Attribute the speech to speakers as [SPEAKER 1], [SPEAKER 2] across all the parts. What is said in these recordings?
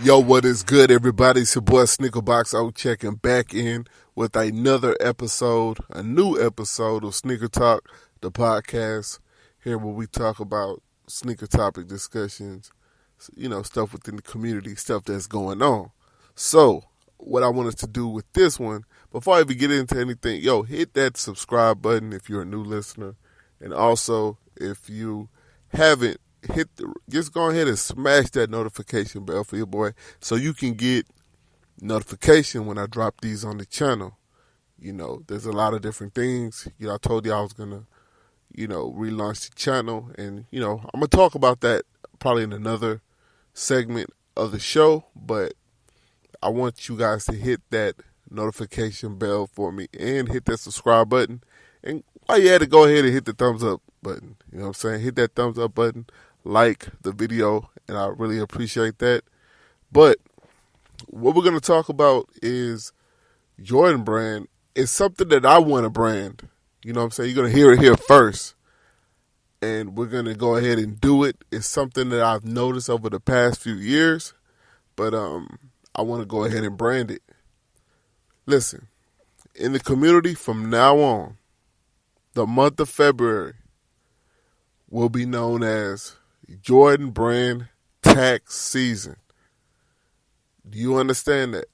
[SPEAKER 1] Yo, what is good, everybody? It's your boy Sneakerbox. I'm checking back in with another episode, a new episode of Sneaker Talk, the podcast. Here where we talk about sneaker topic discussions, stuff within the community, stuff that's going on. So, what I wanted to do with this one, before I even get into anything, hit that subscribe button if you're a new listener. And also, if you haven't, just go ahead and smash that notification bell for your boy so you can get notification when I drop these on the channel. There's a lot of different things. I told you I was going to, relaunch the channel. And, I'm going to talk about that probably in another segment of the show. But I want you guys to hit that notification bell for me and hit that subscribe button. And while you're at it, go ahead and hit the thumbs up button. You know what I'm saying? Hit that thumbs up button. Like the video, and I really appreciate that. But what we're going to talk about is Jordan brand. It's something that I want to brand. You know what I'm saying? You're going to hear it here first. And we're going to go ahead and do it. It's something that I've noticed over the past few years. But I want to go ahead and brand it. Listen, in the community from now on, the month of February will be known as Jordan brand tax season. Do you understand that?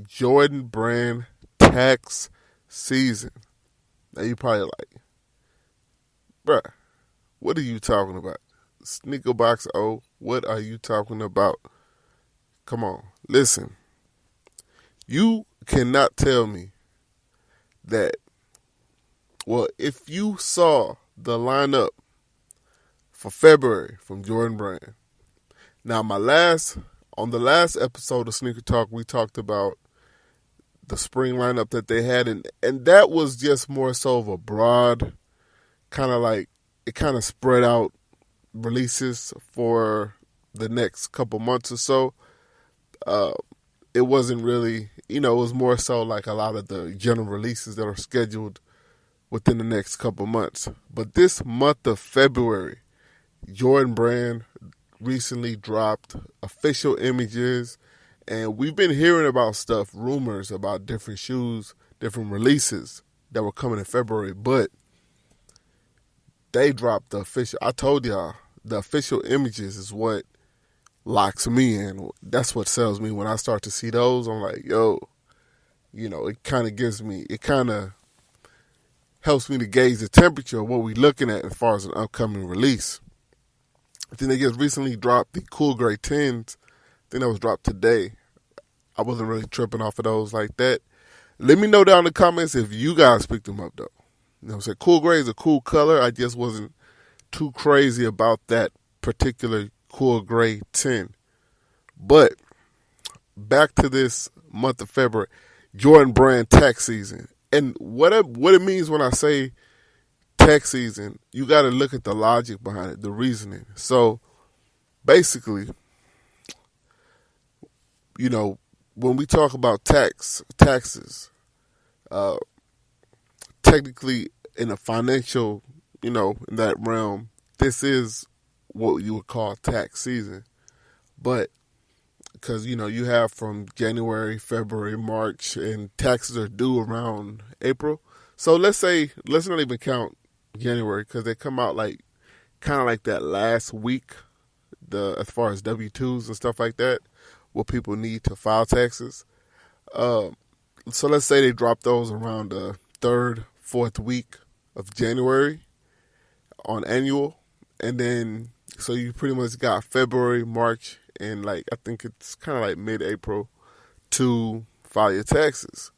[SPEAKER 1] Jordan brand tax season. Now you probably like, bruh, what are you talking about? Sneakerbox O, what are you talking about? Come on, listen. You cannot tell me that, if you saw the lineup for February from Jordan brand. Now, on the last episode of Sneaker Talk, we talked about the spring lineup that they had, and that was just more so of a broad, kind of spread out releases for the next couple months or so. It wasn't really, it was more so like a lot of the general releases that are scheduled within the next couple months. But this month of February, Jordan brand recently dropped official images, and we've been hearing about stuff, rumors about different shoes, different releases that were coming in February, but they dropped the official. I told y'all, the official images is what locks me in. That's what sells me. When I start to see those, I'm like, it kind of helps me to gauge the temperature of what we're looking at as far as an upcoming release. I think they just recently dropped the Cool Gray 10s. I think that was dropped today. I wasn't really tripping off of those like that. Let me know down in the comments if you guys picked them up, though. You know what I'm saying? Cool Gray is a cool color. I just wasn't too crazy about that particular Cool Gray 10. But back to this month of February, Jordan brand tax season. And what it means when I say tax season, you got to look at the logic behind it, the reasoning. So basically, when we talk about taxes, technically in a financial, in that realm, this is what you would call tax season. But because, you have from January, February, March, and taxes are due around April. So let's not even count January, because they come out kind of like that last week, as far as W-2s and stuff like that, what people need to file taxes. So let's say they drop those around the third, fourth week of January on annual. And then, so you pretty much got February, March, and I think it's kind of like mid-April to file your taxes.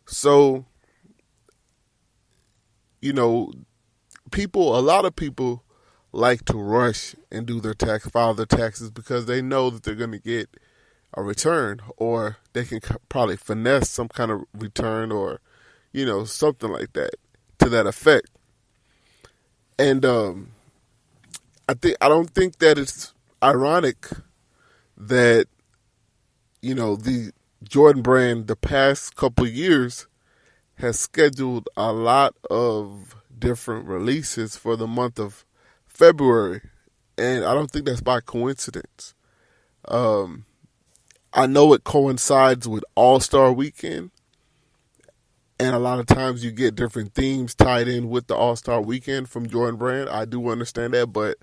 [SPEAKER 1] So, a lot of people like to rush and file their taxes because they know that they're going to get a return, or they can probably finesse some kind of return, or, something like that to that effect. And I don't think that it's ironic that, the Jordan brand the past couple of years has scheduled a lot of different releases for the month of February. And I don't think that's by coincidence. I know it coincides with All-Star Weekend, and a lot of times you get different themes tied in with the All-Star Weekend from Jordan Brand. I do understand that, but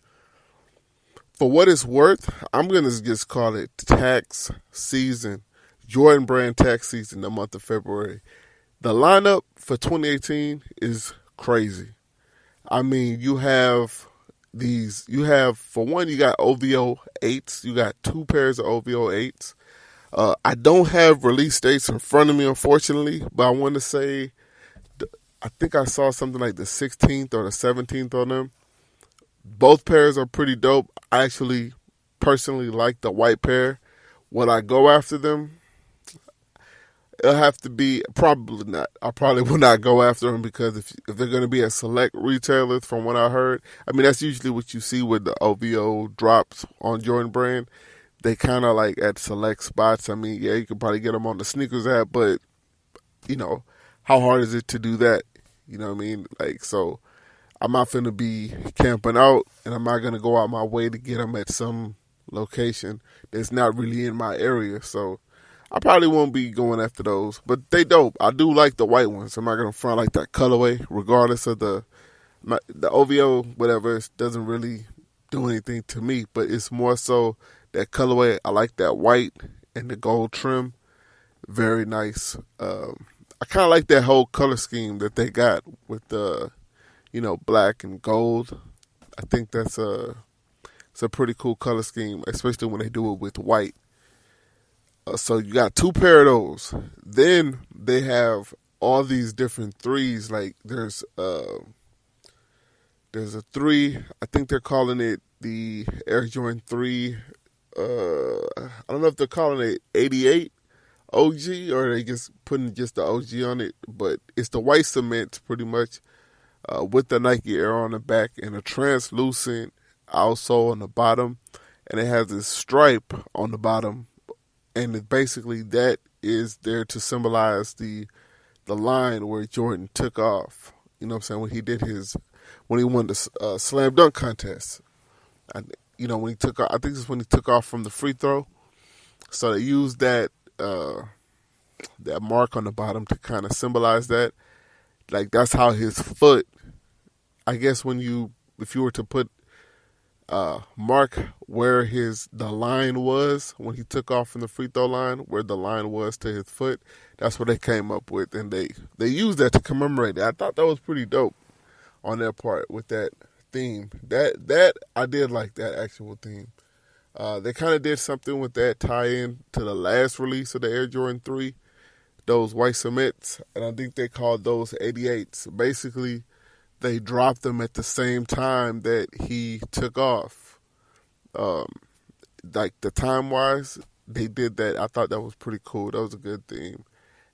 [SPEAKER 1] for what it's worth, I'm going to just call it tax season, Jordan Brand tax season, the month of February. The lineup for 2018 is crazy. I mean, you have, for one, you got OVO 8s. You got 2 pairs of OVO 8s. I don't have release dates in front of me, unfortunately, but I want to say, I think I saw something like the 16th or the 17th on them. Both pairs are pretty dope. I actually personally like the white pair. Will I go after them? It'll have to be, probably not. I probably will not go after them because if they're going to be at select retailers, from what I heard, I mean, that's usually what you see with the OVO drops on Jordan Brand. They kind of like at select spots. I mean, yeah, you can probably get them on the sneakers app, but, how hard is it to do that? You know what I mean? Like, so I'm not going to be camping out, and I'm not going to go out my way to get them at some location that's not really in my area. So I probably won't be going after those, but they dope. I do like the white ones. I'm not going to front like that colorway, regardless of the OVO, whatever. It doesn't really do anything to me, but it's more so that colorway. I like that white and the gold trim. Very nice. I kind of like that whole color scheme that they got with the, black and gold. I think it's a pretty cool color scheme, especially when they do it with white. So you got 2 pair of those. Then they have all these different threes. Like there's a 3. I think they're calling it the Air Jordan 3. I don't know if they're calling it 88 OG or they just putting just the OG on it. But it's the white cement pretty much with the Nike Air on the back and a translucent outsole on the bottom. And it has this stripe on the bottom. And basically that is there to symbolize the line where Jordan took off. You know what I'm saying? When he won the slam dunk contest. When he took off, I think this is when he took off from the free throw. So they used that mark on the bottom to kind of symbolize that. Like that's how his foot, I guess if you were to put mark where the line was when he took off from the free throw line, where the line was to his foot. That's what they came up with, and they used that to commemorate it. I thought that was pretty dope on their part with that theme. That I did like that actual theme. They kind of did something with that tie-in to the last release of the Air Jordan 3, those white cements, and I think they called those 88s. Basically, they dropped them at the same time that he took off. Like the time-wise, they did that. I thought that was pretty cool. That was a good theme.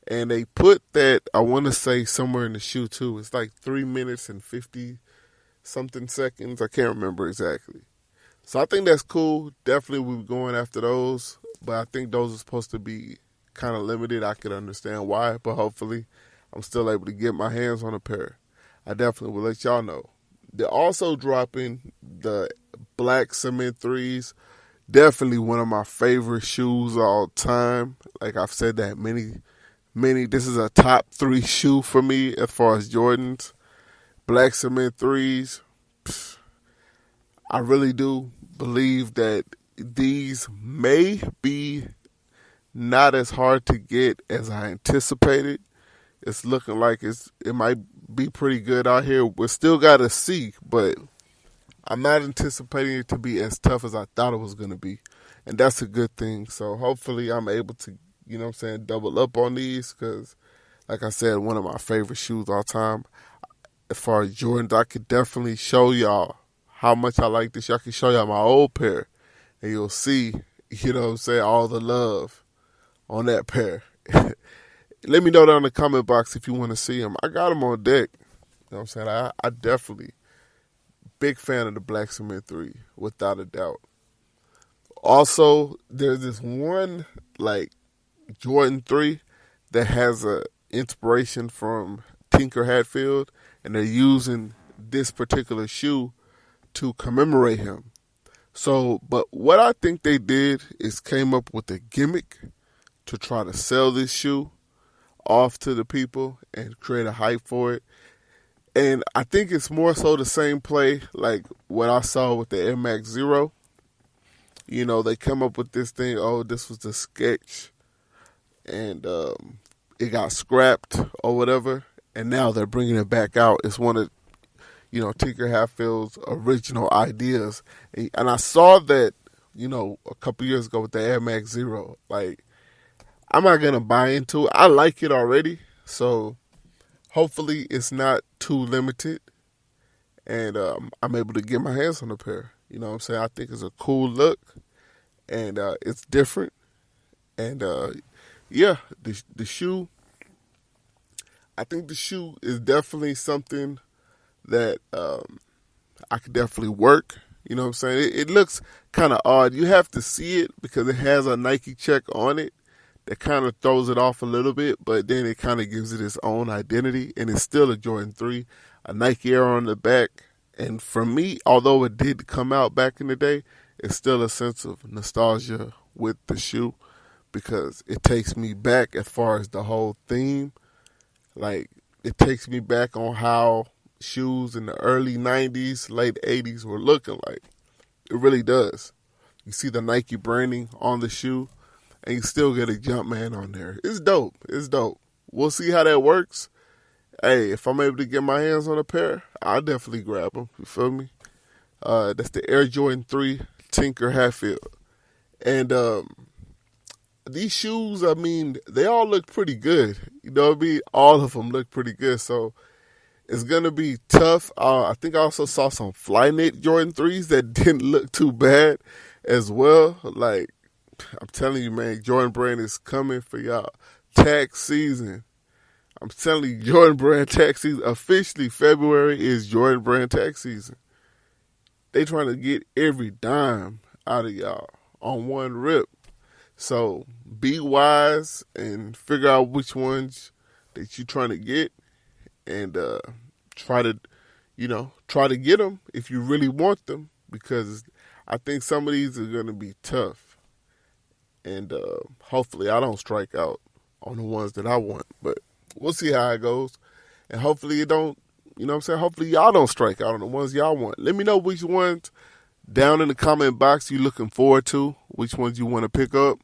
[SPEAKER 1] And they put that, I want to say, somewhere in the shoe, too. It's like 3 minutes and 50-something seconds. I can't remember exactly. So I think that's cool. Definitely we'll be going after those. But I think those are supposed to be kind of limited. I could understand why. But hopefully I'm still able to get my hands on a pair. I definitely will let y'all know. They're also dropping the black cement 3s. Definitely one of my favorite shoes all time. Like I've said that many. This is a top 3 shoe for me as far as Jordans. Black cement 3s. I really do believe that these may be not as hard to get as I anticipated. It's looking like it might be pretty good out here. We still got to see, but I'm not anticipating it to be as tough as I thought it was going to be. And that's a good thing. So hopefully I'm able to, double up on these because, like I said, one of my favorite shoes all time. As far as Jordans, I could definitely show y'all how much I like this. I can show y'all my old pair, and you'll see, all the love on that pair. Let me know down in the comment box if you want to see them. I got them on deck. You know what I'm saying? I definitely big fan of the black cement 3, without a doubt. Also, there's this one Jordan 3 that has a inspiration from Tinker Hatfield. and they're using this particular shoe to commemorate him. So, but what I think they did is came up with a gimmick to try to sell this shoe off to the people and create a hype for it. And I think it's more so the same play like what I saw with the Air Max Zero. You know, they come up with this thing, oh, this was the sketch, and it got scrapped or whatever, and now they're bringing it back out. It's one of, Tinker Hatfield's original ideas. And I saw that, a couple years ago with the Air Max Zero. Like, I'm not going to buy into it. I like it already, so hopefully it's not too limited, and I'm able to get my hands on a pair. You know what I'm saying? I think it's a cool look, and it's different. And, the shoe, I think the shoe is definitely something that I could definitely work. You know what I'm saying? It looks kind of odd. You have to see it because it has a Nike check on it that kind of throws it off a little bit, but then it kind of gives it its own identity, and it's still a Jordan 3, a Nike Air on the back. And for me, although it did come out back in the day, it's still a sense of nostalgia with the shoe because it takes me back as far as the whole theme. Like, it takes me back on how shoes in the early 90s, late 80s were looking like. It really does. You see the Nike branding on the shoe, and you still get a Jumpman on there. It's dope. It's dope. We'll see how that works. Hey, if I'm able to get my hands on a pair, I'll definitely grab them. You feel me? That's the Air Jordan 3 Tinker Hatfield. And these shoes, I mean, they all look pretty good. You know what I mean? All of them look pretty good. So it's going to be tough. I think I also saw some Flyknit Jordan 3s that didn't look too bad as well. Like, I'm telling you, man, Jordan Brand is coming for y'all. Tax season. I'm telling you, Jordan Brand tax season. Officially, February is Jordan Brand tax season. They trying to get every dime out of y'all on one rip. So be wise and figure out which ones that you're trying to get, and try to get them if you really want them, because I think some of these are going to be tough. And hopefully I don't strike out on the ones that I want, but we'll see how it goes. And hopefully it don't, hopefully y'all don't strike out on the ones y'all want. Let me know which ones down in the comment box you looking forward to, which ones you want to pick up.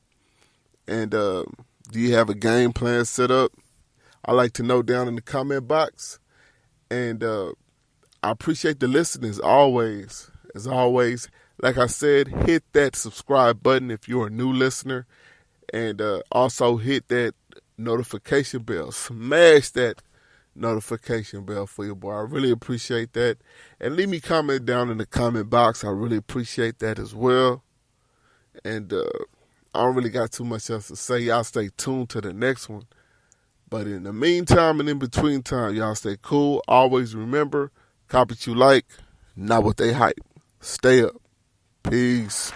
[SPEAKER 1] And do you have a game plan set up? I like to know down in the comment box. And I appreciate the listening as always. As always, like I said, hit that subscribe button if you're a new listener. And also hit that notification bell. Smash that notification bell for your boy. I really appreciate that. And leave me a comment down in the comment box. I really appreciate that as well. And I don't really got too much else to say. Y'all stay tuned to the next one. But in the meantime and in between time, y'all stay cool. Always remember, copy what you like, not what they hype. Stay up. Peace.